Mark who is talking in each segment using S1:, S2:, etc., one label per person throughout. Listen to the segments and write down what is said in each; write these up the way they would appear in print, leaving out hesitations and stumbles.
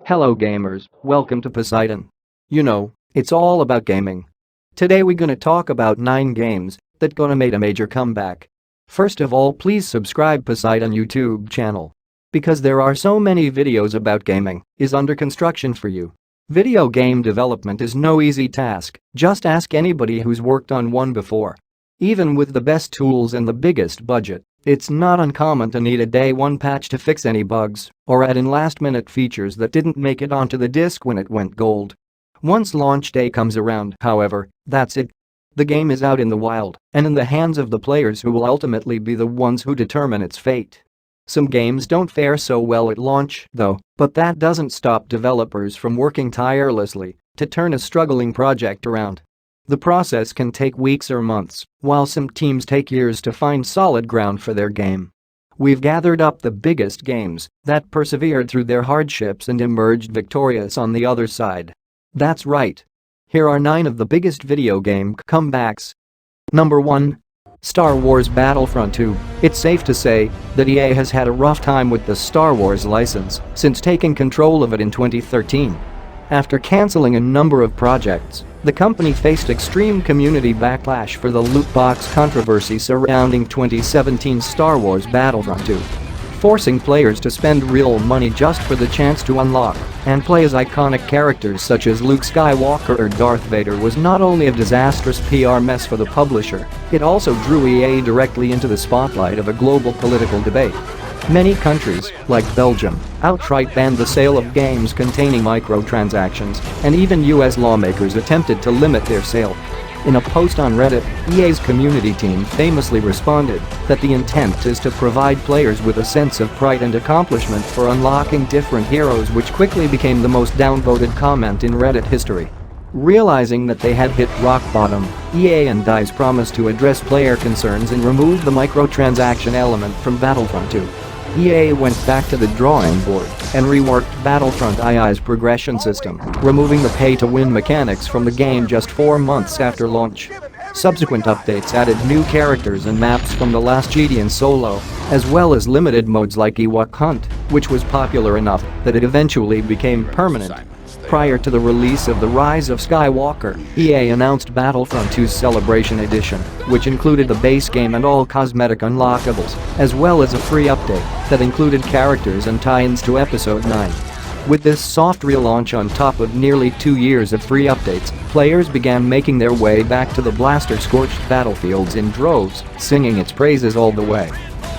S1: Hello gamers, welcome to Poseidon. You know, it's all about gaming. Today we're gonna talk about 9 games that gonna make a major comeback. First of all, please subscribe Poseidon YouTube channel. Because there are so many videos about gaming is under construction for you. Video game development is no easy task, just ask anybody who's worked on one before. Even with the best tools and the biggest budget, it's not uncommon to need a day one patch to fix any bugs or add in last-minute features that didn't make it onto the disc when it went gold. Once launch day comes around, however, that's it. The game is out in the wild and in the hands of the players who will ultimately be the ones who determine its fate. Some games don't fare so well at launch, though, but that doesn't stop developers from working tirelessly to turn a struggling project around. The process can take weeks or months, while some teams take years to find solid ground for their game. We've gathered up the biggest games that persevered through their hardships and emerged victorious on the other side. That's right. Here are 9 of the biggest video game comebacks. Number 1. Star Wars Battlefront 2. It's safe to say that EA has had a rough time with the Star Wars license since taking control of it in 2013. After cancelling a number of projects, the company faced extreme community backlash for the loot box controversy surrounding 2017 Star Wars Battlefront 2. Forcing players to spend real money just for the chance to unlock and play as iconic characters such as Luke Skywalker or Darth Vader was not only a disastrous PR mess for the publisher, it also drew EA directly into the spotlight of a global political debate. Many countries, like Belgium, outright banned the sale of games containing microtransactions, and even US lawmakers attempted to limit their sale. In a post on Reddit, EA's community team famously responded that the intent is to provide players with a sense of pride and accomplishment for unlocking different heroes, which quickly became the most downvoted comment in Reddit history. Realizing that they had hit rock bottom, EA and DICE promised to address player concerns and remove the microtransaction element from Battlefront 2. EA went back to the drawing board and reworked Battlefront II's progression system, removing the pay-to-win mechanics from the game just 4 months after launch. Subsequent updates added new characters and maps from the Last Jedi Solo, as well as limited modes like Ewok Hunt, which was popular enough that it eventually became permanent. Prior to the release of The Rise of Skywalker, EA announced Battlefront 2's Celebration Edition, which included the base game and all cosmetic unlockables, as well as a free update that included characters and tie-ins to Episode 9. With this soft relaunch on top of nearly 2 years of free updates, players began making their way back to the blaster-scorched battlefields in droves, singing its praises all the way.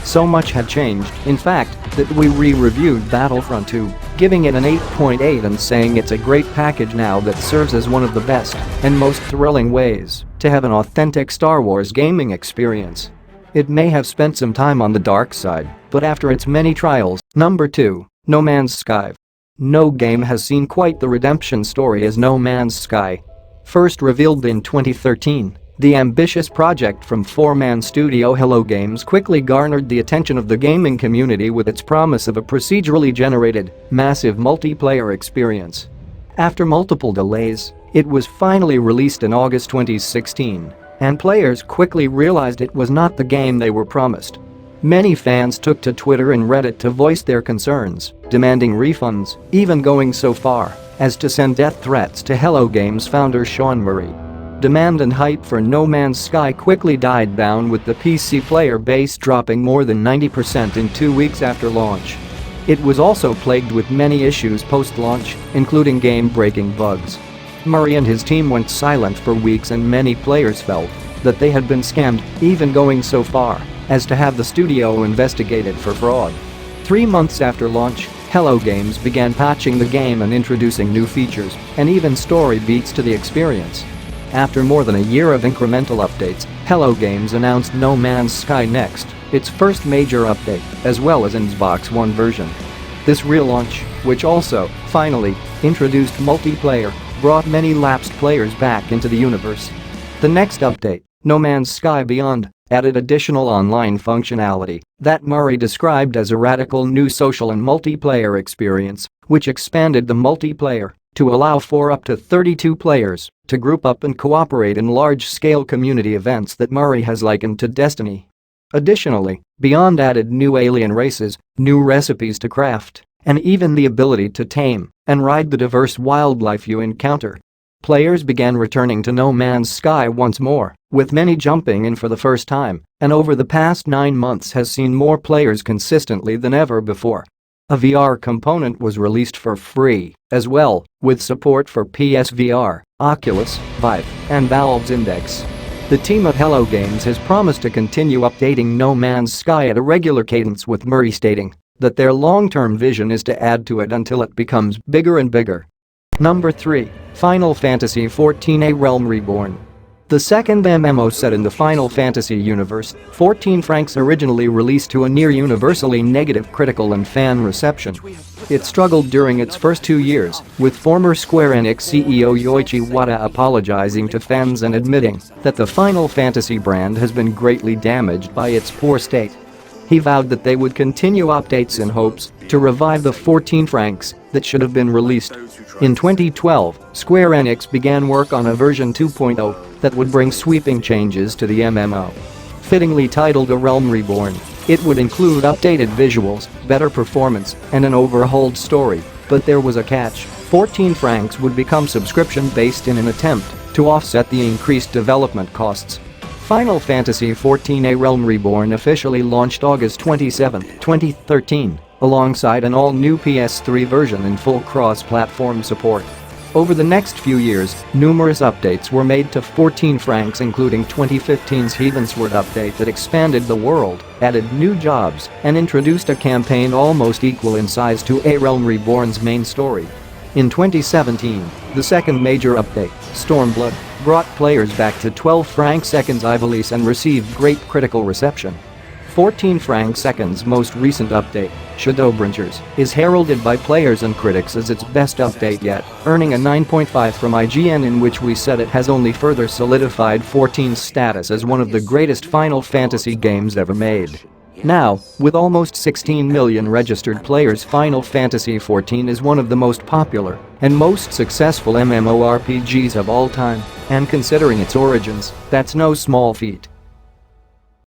S1: So much had changed, in fact, that we re-reviewed Battlefront 2, giving it an 8.8 and saying it's a great package now that serves as one of the best and most thrilling ways to have an authentic Star Wars gaming experience. It may have spent some time on the dark side, but after its many trials. Number 2. No Man's Sky. No game has seen quite the redemption story as No Man's Sky. First revealed in 2013, the ambitious project from four-man studio Hello Games quickly garnered the attention of the gaming community with its promise of a procedurally generated, massive multiplayer experience. After multiple delays, it was finally released in August 2016, and players quickly realized it was not the game they were promised. Many fans took to Twitter and Reddit to voice their concerns, demanding refunds, even going so far as to send death threats to Hello Games founder Sean Murray. Demand and hype for No Man's Sky quickly died down, with the PC player base dropping more than 90% in 2 weeks after launch. It was also plagued with many issues post-launch, including game-breaking bugs. Murray and his team went silent for weeks, and many players felt that they had been scammed, even going so far as to have the studio investigated for fraud. 3 months after launch, Hello Games began patching the game and introducing new features and even story beats to the experience. After more than a year of incremental updates, Hello Games announced No Man's Sky Next, its first major update, as well as an Xbox One version. This relaunch, which also, finally, introduced multiplayer, brought many lapsed players back into the universe. The next update, No Man's Sky Beyond, added additional online functionality that Murray described as a radical new social and multiplayer experience, which expanded the multiplayer to allow for up to 32 players to group up and cooperate in large-scale community events that Murray has likened to Destiny. Additionally, Beyond added new alien races, new recipes to craft, and even the ability to tame and ride the diverse wildlife you encounter. Players began returning to No Man's Sky once more, with many jumping in for the first time, and over the past 9 months has seen more players consistently than ever before. A VR component was released for free, as well, with support for PSVR, Oculus, Vive, and Valve's Index. The team at Hello Games has promised to continue updating No Man's Sky at a regular cadence, with Murray stating that their long-term vision is to add to it until it becomes bigger and bigger. Number 3. Final Fantasy XIV: A Realm Reborn. The second MMO set in the Final Fantasy universe, 14 Franks originally released to a near universally negative critical and fan reception. It struggled during its first 2 years, with former Square Enix CEO Yoichi Wada apologizing to fans and admitting that the Final Fantasy brand has been greatly damaged by its poor state. He vowed that they would continue updates in hopes to revive the 14 Franks that should have been released. In 2012, Square Enix began work on a version 2.0 that would bring sweeping changes to the MMO. Fittingly titled A Realm Reborn, it would include updated visuals, better performance, and an overhauled story, but there was a catch: 14 Franks would become subscription-based in an attempt to offset the increased development costs. Final Fantasy XIV: A Realm Reborn officially launched August 27, 2013, alongside an all-new PS3 version and full cross-platform support. Over the next few years, numerous updates were made to 14 Franks, including 2015's Heavensward update that expanded the world, added new jobs, and introduced a campaign almost equal in size to A Realm Reborn's main story. In 2017, the second major update, Stormblood, brought players back to 12 Frank Seconds Ivalice and received great critical reception. 14 Frank Seconds' most recent update, Shadowbringers, is heralded by players and critics as its best update yet, earning a 9.5 from IGN, in which we said it has only further solidified 14's status as one of the greatest Final Fantasy games ever made. Now, with almost 16 million registered players, Final Fantasy XIV is one of the most popular and most successful MMORPGs of all time, and considering its origins, that's no small feat.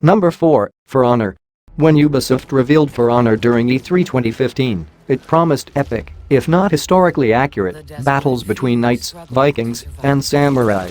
S1: Number 4. For Honor. When Ubisoft revealed For Honor during E3 2015, it promised epic, if not historically accurate, battles between knights, Vikings, and samurai.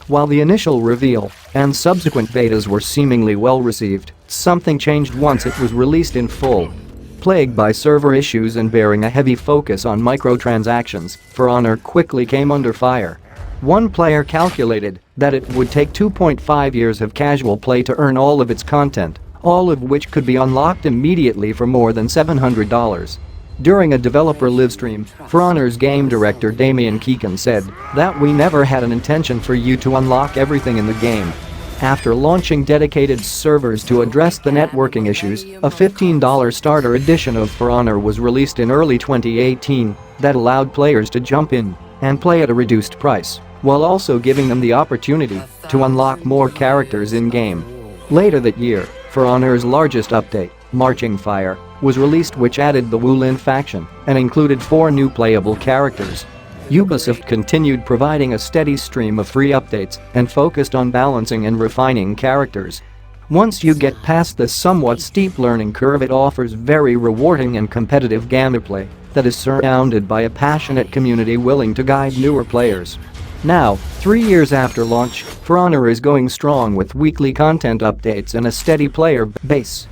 S1: While the initial reveal and subsequent betas were seemingly well received, something changed once it was released in full. Plagued by server issues and bearing a heavy focus on microtransactions, For Honor quickly came under fire. One player calculated that it would take 2.5 years of casual play to earn all of its content, all of which could be unlocked immediately for more than $700. During a developer livestream, For Honor's game director Damian Keegan said that "We never had an intention for you to unlock everything in the game." After launching dedicated servers to address the networking issues, a $15 starter edition of For Honor was released in early 2018 that allowed players to jump in and play at a reduced price, while also giving them the opportunity to unlock more characters in-game. Later that year, For Honor's largest update, Marching Fire, was released, which added the Wulin faction and included 4 new playable characters. Ubisoft continued providing a steady stream of free updates and focused on balancing and refining characters. Once you get past the somewhat steep learning curve, it offers very rewarding and competitive gameplay that is surrounded by a passionate community willing to guide newer players. Now, 3 years after launch, For Honor is going strong with weekly content updates and a steady player base.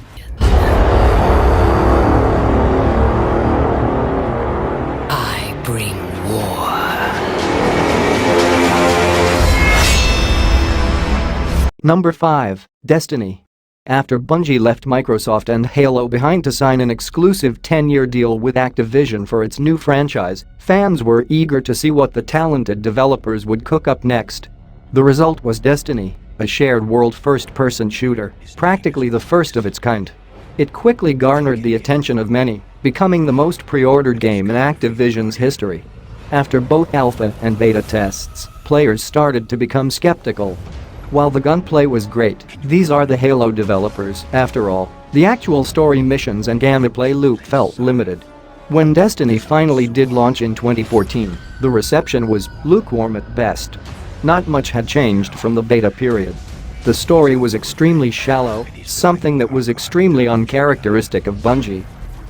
S2: I bring war.
S1: Number 5. Destiny. After Bungie left Microsoft and Halo behind to sign an exclusive 10-year deal with Activision for its new franchise, fans were eager to see what the talented developers would cook up next. The result was Destiny, a shared world first-person shooter, practically the first of its kind. It quickly garnered the attention of many, becoming the most pre-ordered game in Activision's history. After both alpha and beta tests, players started to become skeptical. While the gunplay was great, these are the Halo developers, after all. The actual story missions and gameplay loop felt limited. When Destiny finally did launch in 2014, the reception was lukewarm at best. Not much had changed from the beta period. The story was extremely shallow, something that was extremely uncharacteristic of Bungie.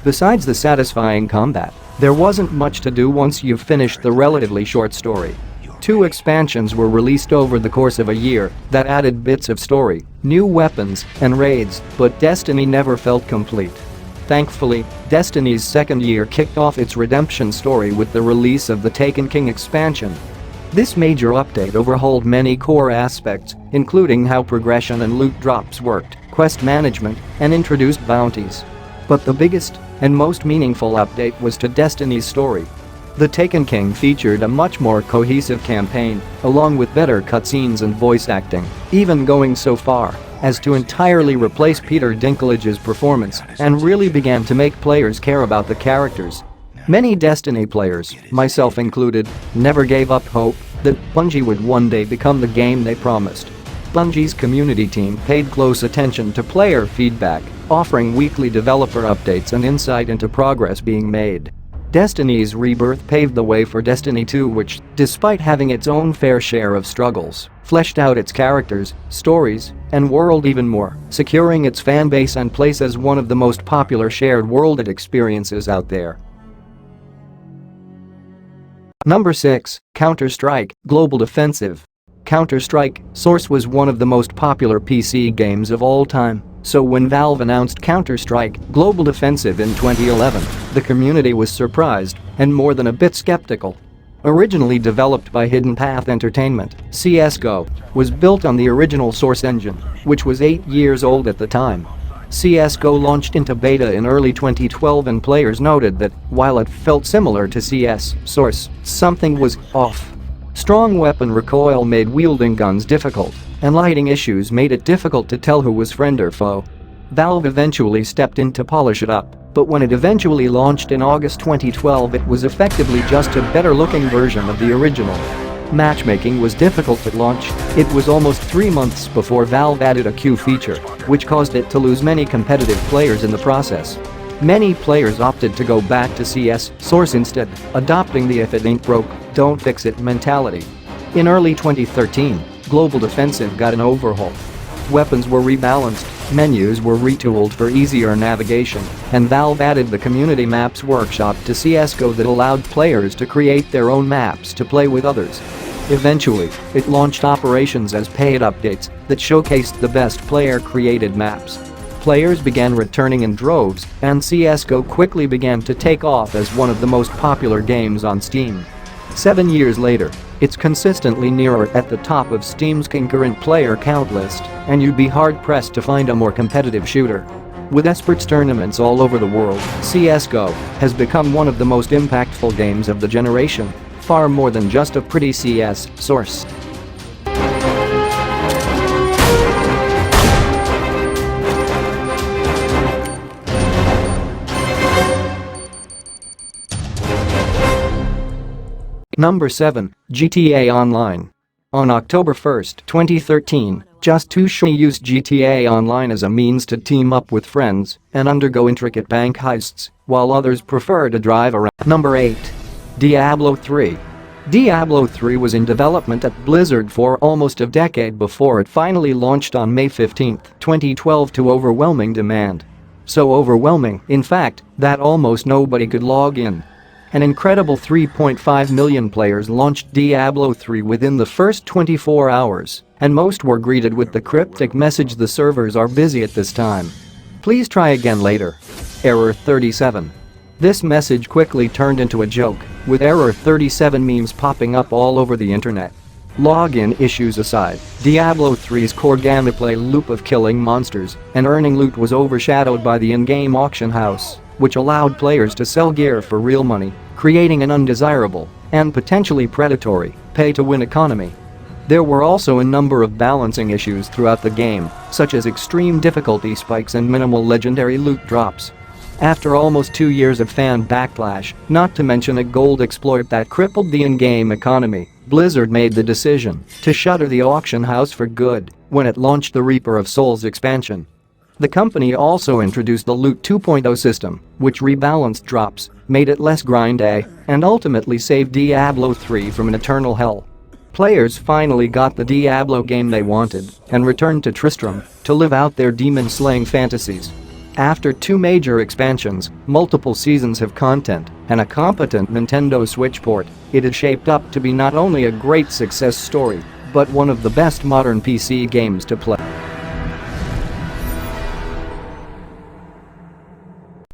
S1: Besides the satisfying combat, there wasn't much to do once you've finished the relatively short story. 2 expansions were released over the course of a year that added bits of story, new weapons, and raids, but Destiny never felt complete. Thankfully, Destiny's second year kicked off its redemption story with the release of the Taken King expansion. This major update overhauled many core aspects, including how progression and loot drops worked, quest management, and introduced bounties. But the biggest and most meaningful update was to Destiny's story. The Taken King featured a much more cohesive campaign, along with better cutscenes and voice acting, even going so far as to entirely replace Peter Dinklage's performance and really began to make players care about the characters. Many Destiny players, myself included, never gave up hope that Bungie would one day become the game they promised. Bungie's community team paid close attention to player feedback, offering weekly developer updates and insight into progress being made. Destiny's rebirth paved the way for Destiny 2, which, despite having its own fair share of struggles, fleshed out its characters, stories, and world even more, securing its fanbase and place as one of the most popular shared world experiences out there. Number 6. Counter-Strike Global Offensive. Counter-Strike Source was one of the most popular PC games of all time. So when Valve announced Counter-Strike Global Offensive in 2011, the community was surprised and more than a bit skeptical. Originally developed by Hidden Path Entertainment, CSGO was built on the original Source engine, which was 8 years old at the time. CSGO launched into beta in early 2012 and players noted that, while it felt similar to CS Source, something was off. Strong weapon recoil made wielding guns difficult, and lighting issues made it difficult to tell who was friend or foe. Valve eventually stepped in to polish it up, but when it eventually launched in August 2012, it was effectively just a better-looking version of the original. Matchmaking was difficult at launch. It was almost 3 months before Valve added a queue feature, which caused it to lose many competitive players in the process. Many players opted to go back to CS Source instead, adopting the "if it ain't broke, don't fix it" mentality. In early 2013, Global Defensive got an overhaul. Weapons were rebalanced, menus were retooled for easier navigation, and Valve added the Community Maps Workshop to CSGO that allowed players to create their own maps to play with others. Eventually, it launched operations as paid updates that showcased the best player-created maps. Players began returning in droves, and CSGO quickly began to take off as one of the most popular games on Steam. 7 years later, it's consistently nearer at the top of Steam's concurrent player count list, and you'd be hard-pressed to find a more competitive shooter. With esports tournaments all over the world, CSGO has become one of the most impactful games of the generation, far more than just a pretty CS Source. Number 7. GTA Online. On October 1, 2013, just two used GTA Online as a means to team up with friends and undergo intricate bank heists, while others prefer to drive around. Number 8. Diablo III. Diablo III was in development at Blizzard for almost a decade before it finally launched on May 15, 2012 to overwhelming demand. So overwhelming, in fact, that almost nobody could log in. An incredible 3.5 million players launched Diablo III within the first 24 hours, and most were greeted with the cryptic message, "The servers are busy at this time. Please try again later. Error 37. This message quickly turned into a joke, with Error 37 memes popping up all over the internet. Login issues aside, Diablo III's core gameplay loop of killing monsters and earning loot was overshadowed by the in-game auction house, which allowed players to sell gear for real money, creating an undesirable and potentially predatory pay-to-win economy. There were also a number of balancing issues throughout the game, such as extreme difficulty spikes and minimal legendary loot drops. After almost 2 years of fan backlash, not to mention a gold exploit that crippled the in-game economy, Blizzard made the decision to shutter the auction house for good when it launched the Reaper of Souls expansion. The company also introduced the Loot 2.0 system, which rebalanced drops, made it less grind-y, and ultimately saved Diablo III from an eternal hell. Players finally got the Diablo game they wanted and returned to Tristram to live out their demon-slaying fantasies. After 2 major expansions, multiple seasons of content, and a competent Nintendo Switch port, it is shaped up to be not only a great success story, but one of the best modern PC games to play.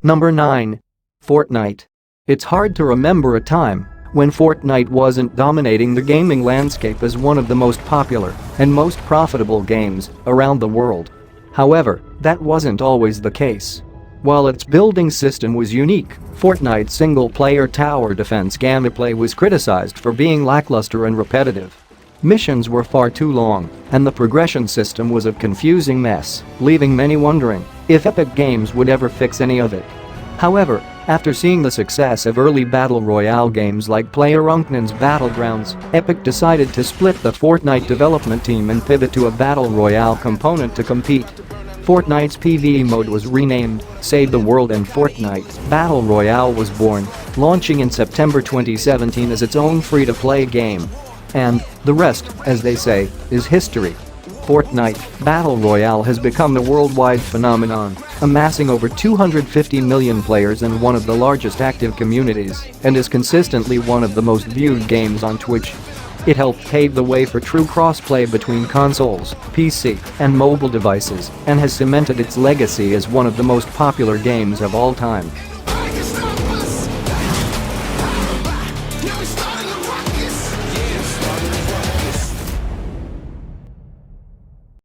S1: Number 9. Fortnite. It's hard to remember a time when Fortnite wasn't dominating the gaming landscape as one of the most popular and most profitable games around the world. However, that wasn't always the case. While its building system was unique, Fortnite's single-player tower defense gameplay was criticized for being lackluster and repetitive. Missions were far too long, and the progression system was a confusing mess, leaving many wondering if Epic Games would ever fix any of it. However, after seeing the success of early Battle Royale games like PlayerUnknown's Battlegrounds, Epic decided to split the Fortnite development team and pivot to a Battle Royale component to compete. Fortnite's PvE mode was renamed Save the World, and Fortnite Battle Royale was born, launching in September 2017 as its own free-to-play game. And the rest, as they say, is history. Fortnite Battle Royale has become a worldwide phenomenon, amassing over 250 million players and one of the largest active communities, and is consistently one of the most viewed games on Twitch. It helped pave the way for true crossplay between consoles, PC, and mobile devices, and has cemented its legacy as one of the most popular games of all time.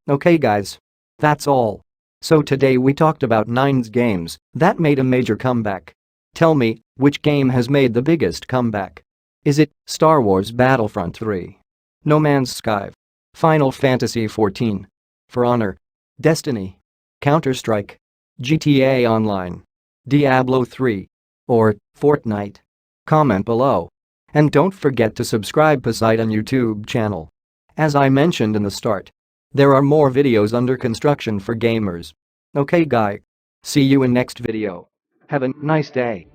S1: Okay guys. That's all. So today we talked about 9 games that made a major comeback. Tell me, which game has made the biggest comeback? Is it Star Wars Battlefront 3? No Man's Sky? Final Fantasy XIV? For Honor? Destiny? Counter-Strike? GTA Online? Diablo 3? Or Fortnite? Comment below. And don't forget to subscribe Poseidon YouTube channel. As I mentioned in the start, there are more videos under construction for gamers. Okay guy. See you in next video. Have a nice day.